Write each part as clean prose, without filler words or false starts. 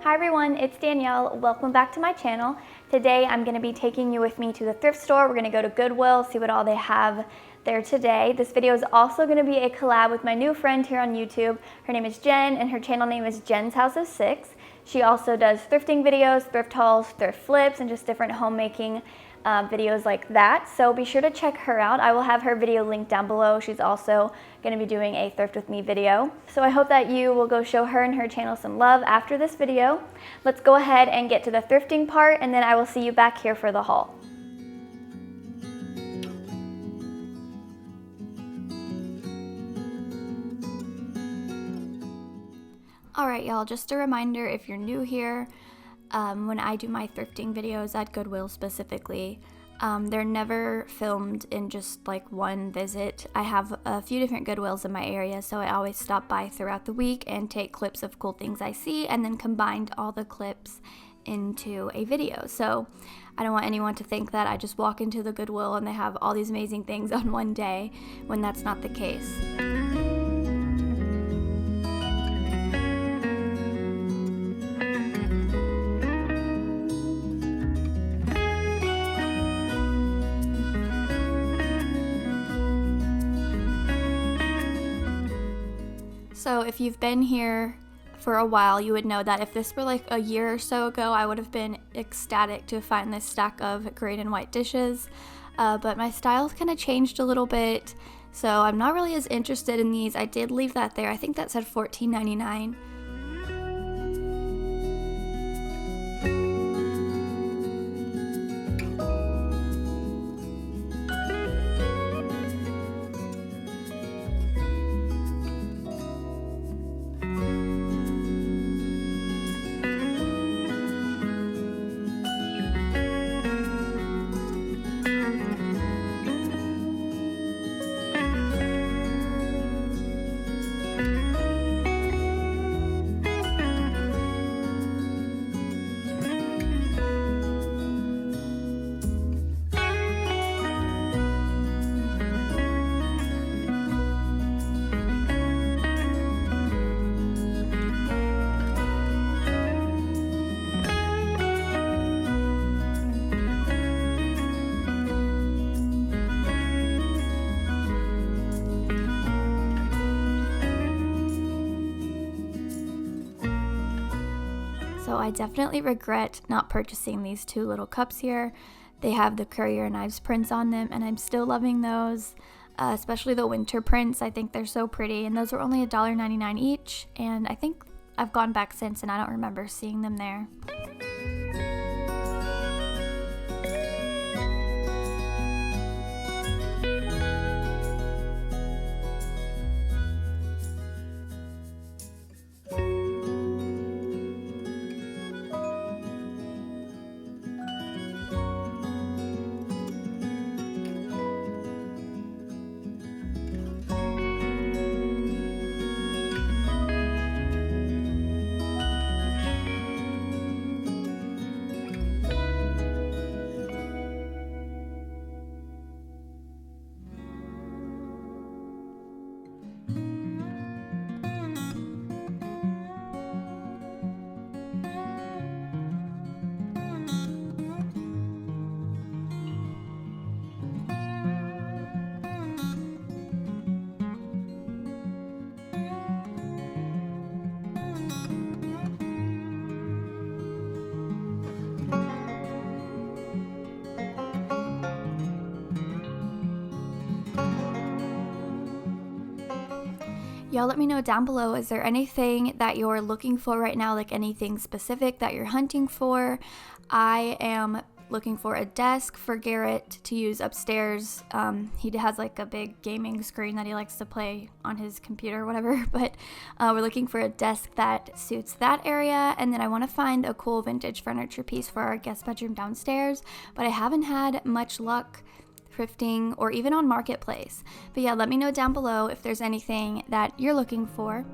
Hi everyone, it's Danielle. Welcome back to my channel. Today I'm going to be taking you with me to the thrift store. We're going to go to Goodwill, see what all they have there today. This video is also going to be a collab with my new friend here on YouTube. Her name is Jen and her channel name is Jen's House of Six. She also does thrifting videos, thrift hauls, thrift flips, and just different homemaking videos like that. So be sure to check her out. I will have her video linked down below. She's also going to be doing a thrift with me video. So I hope that you will go show her and her channel some love after this video. Let's go ahead and get to the thrifting part, and then I will see you back here for the haul. Alright y'all, just a reminder if you're new here, when I do my thrifting videos at Goodwill specifically, they're never filmed in just like one visit. I have a few different Goodwills in my area, so I always stop by throughout the week and take clips of cool things I see and then combined all the clips into a video. So I don't want anyone to think that I just walk into the Goodwill and they have all these amazing things on one day, when that's not the case. So if you've been here for a while, you would know that if this were like a year or so ago, I would have been ecstatic to find this stack of green and white dishes. But my style's kind of changed a little bit, so I'm not really as interested in these. I did leave that there. I think that said $14.99. So I definitely regret not purchasing these two little cups here. They have the Courier and Ives prints on them, and I'm still loving those, especially the winter prints. I think they're so pretty, and those were only $1.99 each, and I think I've gone back since and I don't remember seeing them there. Y'all let me know down below, is there anything that you're looking for right now, like anything specific that you're hunting for? I am looking for a desk for Garrett to use upstairs. He has like a big gaming screen that he likes to play on his computer or whatever, but we're looking for a desk that suits that area. And then I want to find a cool vintage furniture piece for our guest bedroom downstairs, but I haven't had much luck thrifting or even on Marketplace. But yeah, let me know down below if there's anything that you're looking for.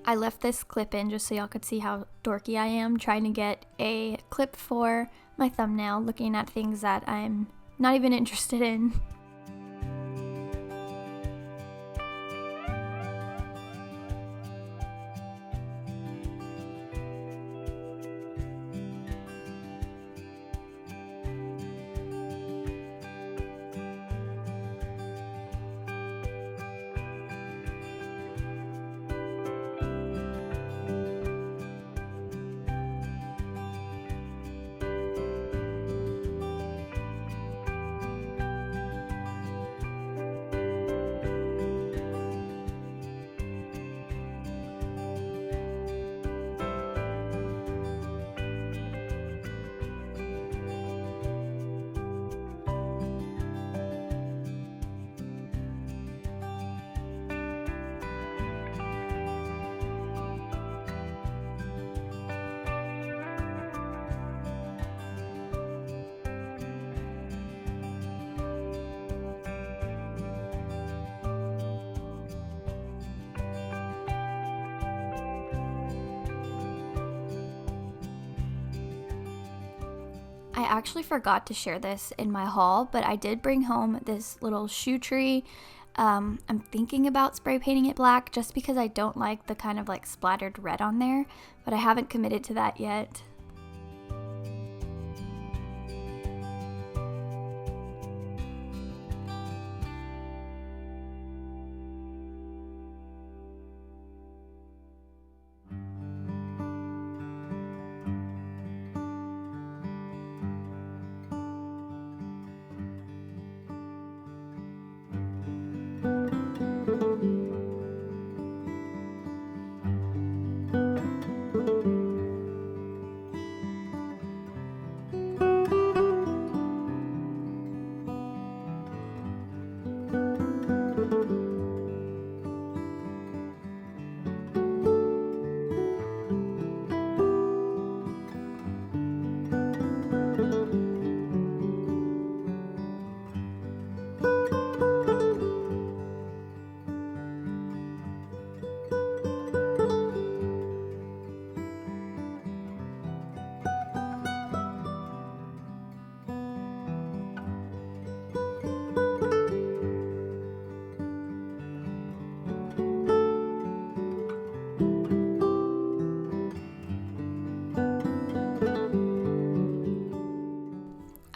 I left this clip in just so y'all could see how dorky I am trying to get a clip for my thumbnail, looking at things that I'm not even interested in. I actually forgot to share this in my haul, but I did bring home this little shoe tree. I'm thinking about spray painting it black just because I don't like the kind of like splattered red on there, but I haven't committed to that yet.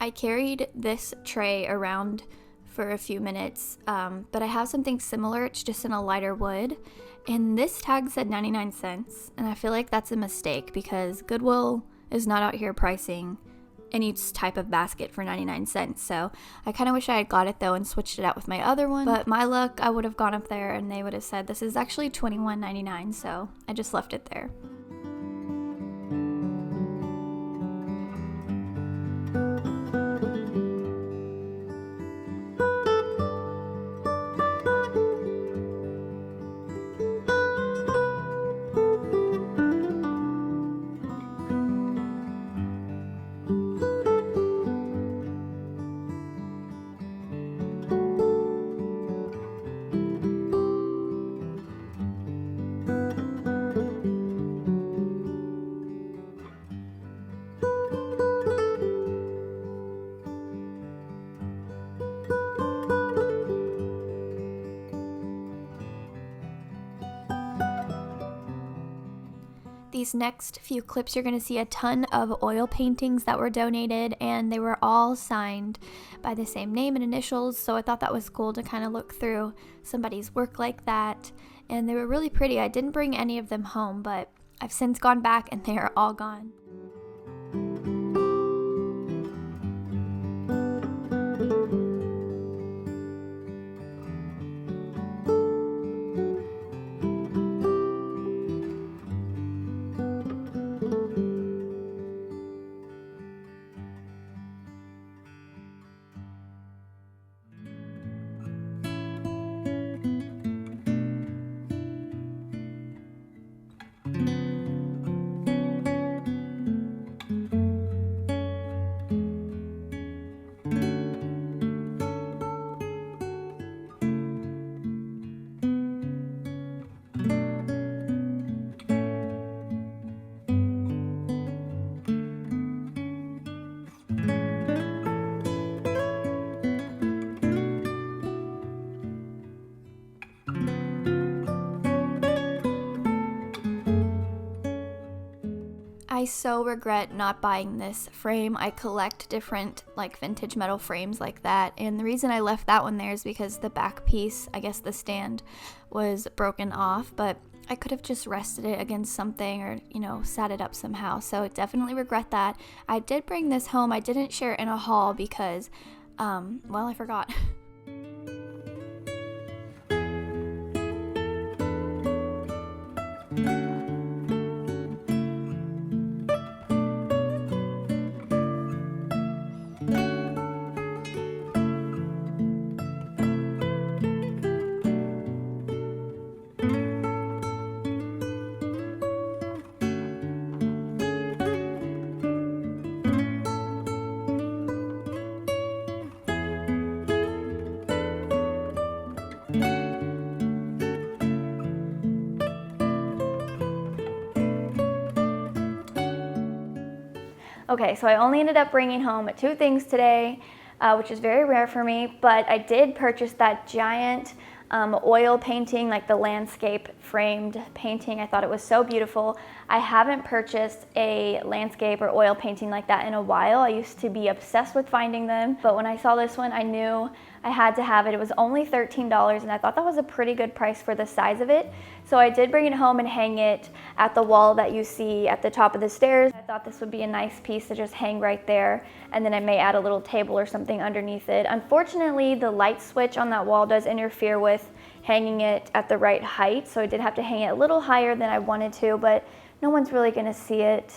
I carried this tray around for a few minutes, but I have something similar. It's just in a lighter wood, and this tag said 99 cents, and I feel like that's a mistake because Goodwill is not out here pricing any type of basket for 99 cents. So I kind of wish I had got it though and switched it out with my other one, but my luck, I would have gone up there and they would have said this is actually $21.99, so I just left it there. These next few clips, you're going to see a ton of oil paintings that were donated, and they were all signed by the same name and initials, so I thought that was cool to kind of look through somebody's work like that, and they were really pretty. I didn't bring any of them home, but I've since gone back and they are all gone. I so regret not buying this frame. I collect different like vintage metal frames like that, and the reason I left that one there is because the back piece, I guess the stand, was broken off, but I could have just rested it against something or, you know, sat it up somehow. So I definitely regret that. I did bring this home. I didn't share it in a haul because, well, I forgot. Okay, so I only ended up bringing home 2 things today, which is very rare for me, but I did purchase that giant oil painting, like the landscape framed painting. I thought it was so beautiful. I haven't purchased a landscape or oil painting like that in a while. I used to be obsessed with finding them, but when I saw this one, I knew I had to have it. It was only $13, and I thought that was a pretty good price for the size of it. So I did bring it home and hang it at the wall that you see at the top of the stairs. I thought this would be a nice piece to just hang right there, and then I may add a little table or something underneath it. Unfortunately, the light switch on that wall does interfere with hanging it at the right height, so I did have to hang it a little higher than I wanted to, but no one's really gonna see it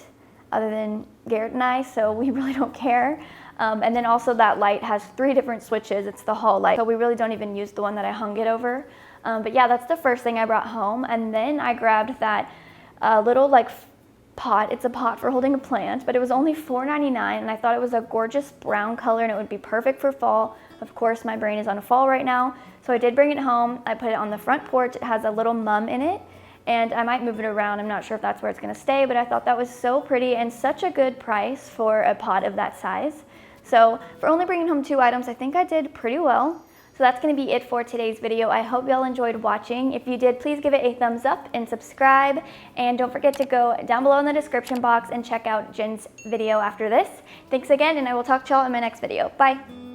other than Garrett and I, so we really don't care. And then also that light has 3 different switches. It's the hall light, so we really don't even use the one that I hung it over. But yeah, that's the first thing I brought home. And then I grabbed that little like pot. It's a pot for holding a plant, but it was only $4.99, and I thought it was a gorgeous brown color and it would be perfect for fall. Of course, my brain is on fall right now, so I did bring it home. I put it on the front porch. It has a little mum in it, and I might move it around. I'm not sure if that's where it's gonna stay, but I thought that was so pretty and such a good price for a pot of that size. So for only bringing home 2 items, I think I did pretty well. So that's going to be it for today's video. I hope y'all enjoyed watching. If you did, please give it a thumbs up and subscribe. And don't forget to go down below in the description box and check out Jen's video after this. Thanks again, and I will talk to y'all in my next video. Bye.